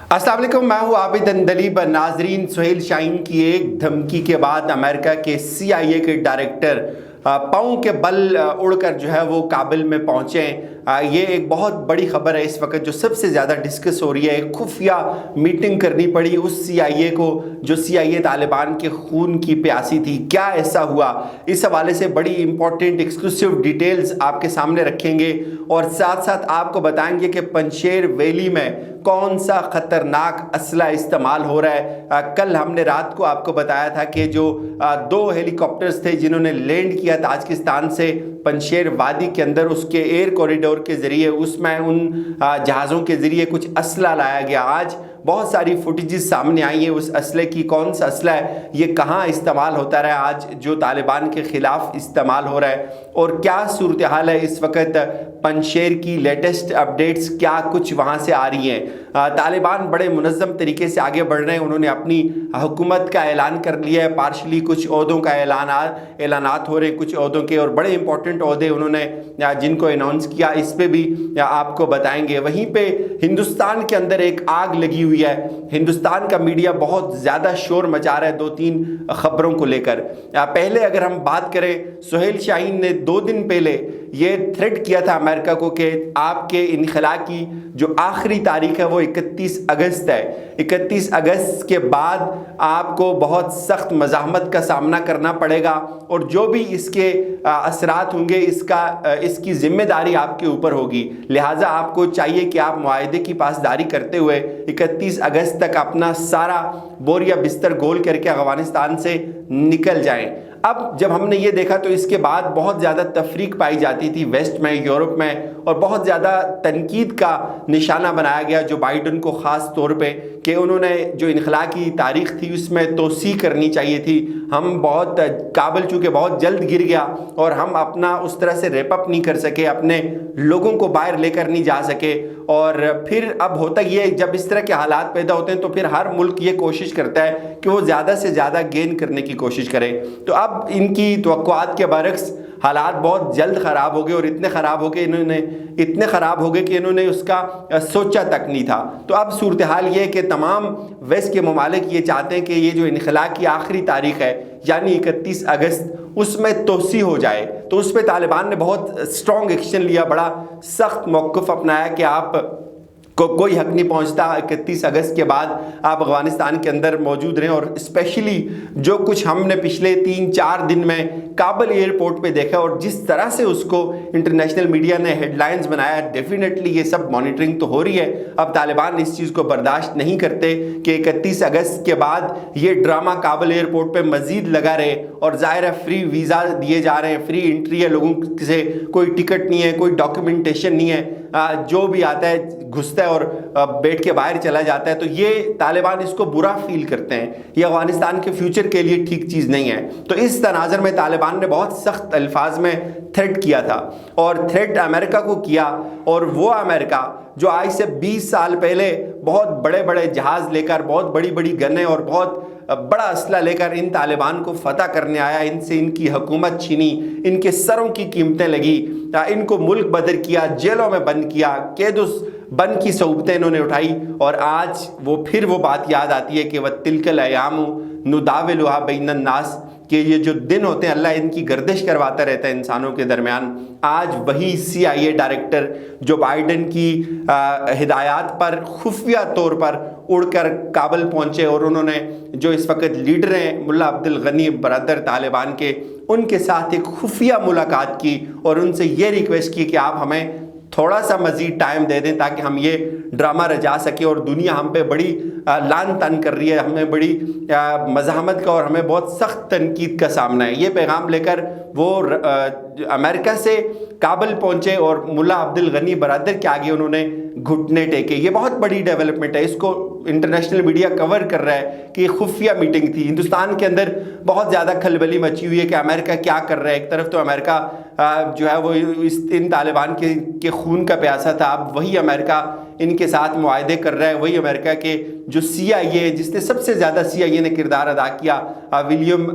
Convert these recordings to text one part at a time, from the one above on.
अस्सलाम वालेकुम, मैं हूँ आबिद अंदलीब। नाजरीन, सुहेल शाहीन की एक धमकी के बाद अमेरिका के CIA के डायरेक्टर पाँव के बल उड़कर जो है वो काबिल में पहुँचे। ये एक बहुत बड़ी खबर है इस वक्त जो सबसे ज़्यादा डिस्कस हो रही है। एक खुफिया मीटिंग करनी पड़ी उस CIA को जो CIA तालिबान के खून की प्यासी थी। क्या ऐसा हुआ, इस हवाले से बड़ी इंपॉर्टेंट एक्सक्लूसिव डिटेल्स आपके सामने रखेंगे और साथ साथ आपको बताएंगे कि पंजशेर वैली में कौन सा खतरनाक असला इस्तेमाल हो रहा है। कल हमने रात को आपको बताया था कि जो 2 हेलीकॉप्टर्स थे जिन्होंने लैंड किया ताजिकिस्तान से पंजशेर वादी के अंदर, उसके एयर कॉरिडोर के ज़रिए उसमें उन जहाज़ों के ज़रिए कुछ असला लाया गया। आज बहुत सारी फुटेजेस सामने आई है उस असले की। कौन सा असला है, ये कहाँ इस्तेमाल होता रहा, आज जो तालिबान के ख़िलाफ़ इस्तेमाल हो रहा है और क्या सूरत हाल है इस वक्त। पंजशेर की लेटेस्ट अपडेट्स क्या कुछ वहाँ से आ रही हैं। तालिबान बड़े मुनज़्ज़म तरीके से आगे बढ़ रहे हैं। उन्होंने अपनी हुकूमत का ऐलान कर लिया है। पार्शली कुछ ओहदों का ऐलानात हो रहे हैं, कुछ ओहदों के, और बड़े इंपॉर्टेंट ओहदे उन्होंने जिनको अनाउंस किया, इस पे भी आपको बताएंगे। वहीं पे हिंदुस्तान के अंदर एक आग लगी हुई है। हिंदुस्तान का मीडिया बहुत ज़्यादा शोर मचा रहा है 2-3 खबरों को लेकर। पहले अगर हम बात करें, सुहेल शाहीन ने 2 दिन पहले ये थ्रेट किया था अमेरिका को कि आपके इनखला की जो आखिरी तारीख है वो 31 अगस्त है। 31 अगस्त के बाद आपको बहुत सख्त मज़ाहमत का सामना करना पड़ेगा और जो भी इसके असरात होंगे इसकी ज़िम्मेदारी आपके ऊपर होगी। लिहाजा आपको चाहिए कि आप मुआहदे की पासदारी करते हुए 31 अगस्त तक अपना सारा बोरिया बिस्तर गोल करके अफगानिस्तान से निकल जाएं। अब जब हमने ये देखा तो इसके बाद बहुत ज़्यादा तफरीक पाई जाती थी वेस्ट में, यूरोप में, और बहुत ज़्यादा तनकीद का निशाना बनाया गया जो बाइडन को ख़ास तौर पे कि उन्होंने जो इनखला की तारीख़ थी उसमें तोसी करनी चाहिए थी। हम बहुत काबिल चूँकि बहुत जल्द गिर गया और हम अपना उस तरह से रेप अप नहीं कर सके, अपने लोगों को बाहर लेकर नहीं जा सके। और फिर अब होता ये, जब इस तरह के हालात पैदा होते हैं तो फिर हर मुल्क ये कोशिश करता है कि वो ज़्यादा से ज़्यादा गेन करने की कोशिश करे। तो अब इनकी तवक्कुआत के बरक्स हालात बहुत जल्द ख़राब हो गए और इतने ख़राब हो गए कि इन्होंने उसका सोचा तक नहीं था। तो अब सूरत हाल ये है कि तमाम वेस्ट के ममालिक ये चाहते हैं कि ये जो इनखला की आखिरी तारीख़ है यानी 31 अगस्त, उसमें तोसी हो जाए। तो उस पर तालिबान ने बहुत स्ट्रॉन्ग एक्शन लिया, बड़ा सख्त मौक़िफ़ अपनाया कि आप को कोई हक नहीं पहुंचता 31 अगस्त के बाद आप अफगानिस्तान के अंदर मौजूद रहें। और स्पेशली जो कुछ हमने पिछले 3-4 दिन में काबुल एयरपोर्ट पे देखा और जिस तरह से उसको इंटरनेशनल मीडिया ने हेडलाइंस बनाया, डेफिनेटली ये सब मॉनिटरिंग तो हो रही है। अब तालिबान इस चीज़ को बर्दाश्त नहीं करते कि 31 अगस्त के बाद ये ड्रामा काबुल एयरपोर्ट पे मज़ीद लगा रहे। और ज़ाहिर है फ्री वीज़ा दिए जा रहे हैं, फ्री एंट्री है, लोगों से कोई टिकट नहीं है, कोई डॉक्यूमेंटेशन नहीं है, जो भी आता है घुसता है और बैठ के बाहर चला जाता है। तो ये तालिबान इसको बुरा फील करते हैं, ये अफगानिस्तान के फ्यूचर के लिए ठीक चीज़ नहीं है। तो इस तनाज़र में तालिबान ने बहुत सख्त अल्फाज में थ्रेट किया था और थ्रेट अमेरिका को किया। और वो अमेरिका जो आज से 20 साल पहले बहुत बड़े बड़े जहाज़ लेकर, बहुत बड़ी बड़ी गनें और बहुत बड़ा असला लेकर इन तालिबान को फतह करने आया, इनसे इनकी हुकूमत छीनी, इनके सरों की कीमतें लगी, इनको मुल्क बदर किया, जेलों में बंद किया, कैदुस बंद की सोबतें इन्होंने उठाई। और आज वो बात याद आती है कि वह तिलकल अयामु नुदाविलुहा बैनन नास, कि ये जो दिन होते हैं अल्लाह इनकी गर्दिश करवाता रहता है इंसानों के दरमियान। आज वही CIA डायरेक्टर जो बाइडन की हिदायत पर खुफिया तौर पर उड़कर काबुल पहुंचे और उन्होंने जो इस वक्त लीडर हैं मुल्ला अब्दुल गनी बरदर तालिबान के, उनके साथ एक खुफिया मुलाकात की और उनसे ये रिक्वेस्ट की कि आप हमें थोड़ा सा मज़ीद टाइम दे दें ताकि हम ये ड्रामा रचा सके। और दुनिया हम पे बड़ी लान तन कर रही है, हमें बड़ी मज़ाहमत का और हमें बहुत सख्त तनकीद का सामना है। ये पैगाम लेकर वो अमेरिका से काबुल पहुंचे और मुल्ला अब्दुल गनी बरदर के आगे उन्होंने घुटने टेके। ये बहुत बड़ी डेवलपमेंट है, इसको इंटरनेशनल मीडिया कवर कर रहा है कि खुफिया मीटिंग थी। हिंदुस्तान के अंदर बहुत ज़्यादा खलबली मची हुई है कि अमेरिका क्या कर रहा है। एक तरफ तो अमेरिका जो है वो इन तालिबान के खून का प्यासा था, अब वही अमेरिका इनके साथ मुआहदे कर रहा है। वही अमेरिका के जो CIA जिसने सबसे ज़्यादा CIA ने किरदार अदा किया, विलियम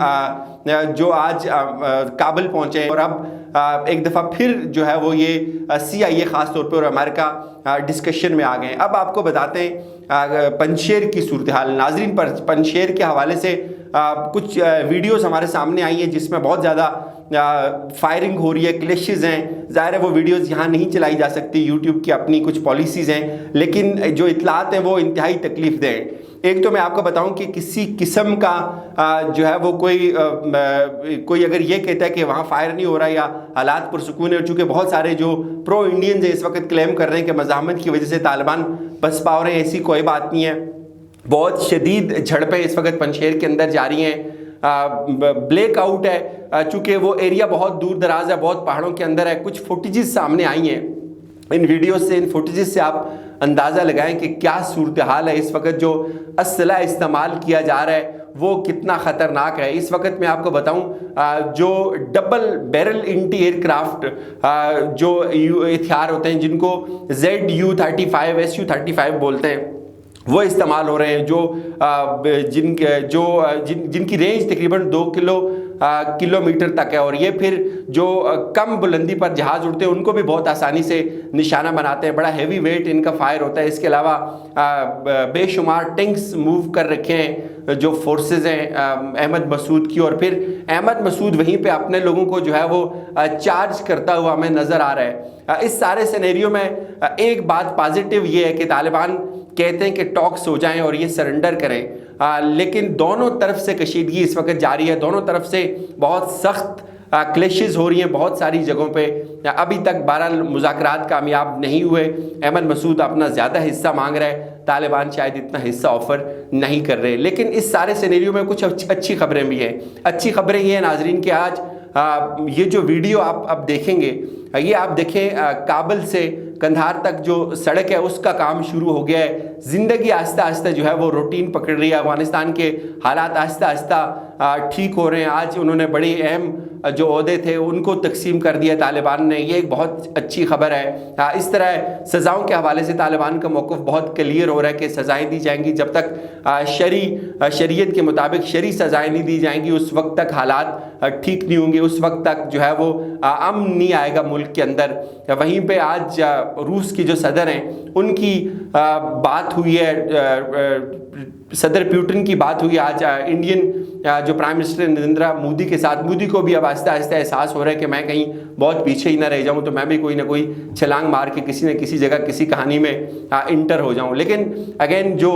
जो आज काबुल पहुँचे हैं। और अब एक दफ़ा फिर जो है वो ये CIA ख़ास तौर पर और अमेरिका डिस्कशन में आ गए। अब आपको बताते हैं پنجشیر کی صورتحال ناظرین، پر پنجشیر کے حوالے سے کچھ ویڈیوز ہمارے سامنے آئی ہیں جس میں بہت زیادہ فائرنگ ہو رہی ہے، کلیشز ہیں. ظاہر ہے وہ ویڈیوز یہاں نہیں چلائی جا سکتی، یوٹیوب کی اپنی کچھ پالیسیز ہیں، لیکن جو اطلاعات ہیں وہ انتہائی تکلیف دہ ہیں. ایک تو میں آپ کو بتاؤں کہ کسی قسم کا جو ہے وہ کوئی اگر یہ کہتا ہے کہ وہاں فائر نہیں ہو رہا یا حالات پرسکون ہے، چونکہ بہت سارے جو پرو انڈینز ہیں اس وقت کلیم کر رہے ہیں کہ مزاحمت کی وجہ سے طالبان پسپا ہو رہے ہیں، ایسی کوئی بات نہیں ہے. بہت شدید جھڑپیں اس وقت پنجشیر کے اندر جاری ہیں. بلیک آؤٹ ہے، چونکہ وہ ایریا بہت دور دراز ہے، بہت پہاڑوں کے اندر ہے. کچھ فوٹیجز سامنے آئی ہیں ان ویڈیوز سے، ان فوٹیجز سے آپ اندازہ لگائیں کہ کیا صورتحال ہے. اس وقت جو اسلحہ استعمال کیا جا رہا ہے وہ کتنا خطرناک ہے. اس وقت میں آپ کو بتاؤں جو double barrel anti aircraft جو ہتھیار ہوتے ہیں جن کو ZU-35 SU-35 بولتے ہیں، وہ استعمال ہو رہے ہیں، جن کی رینج تقریباً 2 کلومیٹر تک ہے. اور یہ پھر جو کم بلندی پر جہاز اڑتے ہیں ان کو بھی بہت آسانی سے نشانہ بناتے ہیں. بڑا ہیوی ویٹ ان کا فائر ہوتا ہے. اس کے علاوہ بے شمار ٹینکس موو کر رکھے ہیں جو فورسز ہیں احمد مسعود کی، اور پھر احمد مسعود وہیں پہ اپنے لوگوں کو جو ہے وہ چارج کرتا ہوا ہمیں نظر آ رہا ہے. اس سارے سینیریو میں ایک بات پازیٹیو یہ ہے کہ طالبان کہتے ہیں کہ ٹاکس ہو جائیں اور یہ سرنڈر کریں، لیکن دونوں طرف سے کشیدگی اس وقت جاری ہے. دونوں طرف سے بہت سخت کلیشز ہو رہی ہیں بہت ساری جگہوں پہ. ابھی تک بہرحال مذاکرات کامیاب نہیں ہوئے. احمد مسعود اپنا زیادہ حصہ مانگ رہا ہے، طالبان شاید اتنا حصہ آفر نہیں کر رہے. لیکن اس سارے سینیریو میں کچھ اچھی خبریں بھی ہیں. اچھی خبریں یہ ہیں ناظرین کہ آج یہ جو ویڈیو آپ اب دیکھیں گے، یہ آپ دیکھیں کابل سے کندھار تک جو سڑک ہے اس کا کام شروع ہو گیا ہے. زندگی آہستہ آہستہ جو ہے وہ روٹین پکڑ رہی ہے. افغانستان کے حالات آہستہ آہستہ ٹھیک ہو رہے ہیں. آج انہوں نے بڑی اہم جو عہدے تھے ان کو تقسیم کر دیا طالبان نے، یہ ایک بہت اچھی خبر ہے. اس طرح سزاؤں کے حوالے سے طالبان کا موقف بہت کلیئر ہو رہا ہے کہ سزائیں دی جائیں گی. جب تک شریعت کے مطابق شرعی سزائیں نہیں دی جائیں گی اس وقت تک حالات ٹھیک نہیں ہوں گے، اس وقت تک جو ہے وہ امن نہیں آئے گا ملک کے اندر. وہیں پہ آج روس کی جو صدر ہیں ان کی بات ہوئی ہے، صدر پیوٹن کی بات ہوئی آج انڈین جو پرائم منسٹر نریندر مودی کے ساتھ. مودی کو بھی اب آہستہ آہستہ احساس ہو رہا ہے کہ میں کہیں بہت پیچھے ہی نہ رہ جاؤں، تو میں بھی کوئی نہ کوئی چھلانگ مار کے کسی نہ کسی جگہ کسی کہانی میں انٹر ہو جاؤں. لیکن اگین جو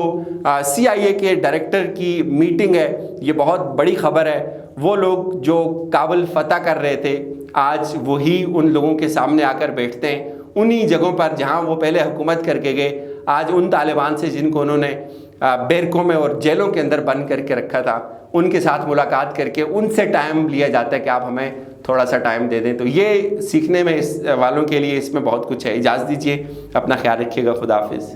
CIA کے ڈائریکٹر کی میٹنگ ہے یہ بہت بڑی خبر ہے. وہ لوگ جو کابل فتح کر رہے تھے آج وہی ان لوگوں کے سامنے آ کر بیٹھتے ہیں انہی جگہوں پر جہاں وہ پہلے حکومت کر کے گئے. آج ان طالبان سے جن کو انہوں نے بیرکوں میں اور جیلوں کے اندر بند کر کے رکھا تھا ان کے ساتھ ملاقات کر کے ان سے ٹائم لیا جاتا ہے کہ آپ ہمیں تھوڑا سا ٹائم دے دیں. تو یہ سیکھنے میں اس والوں کے لیے اس میں بہت کچھ ہے. اجازت دیجیے، اپنا خیال رکھیے گا. خدا حافظ.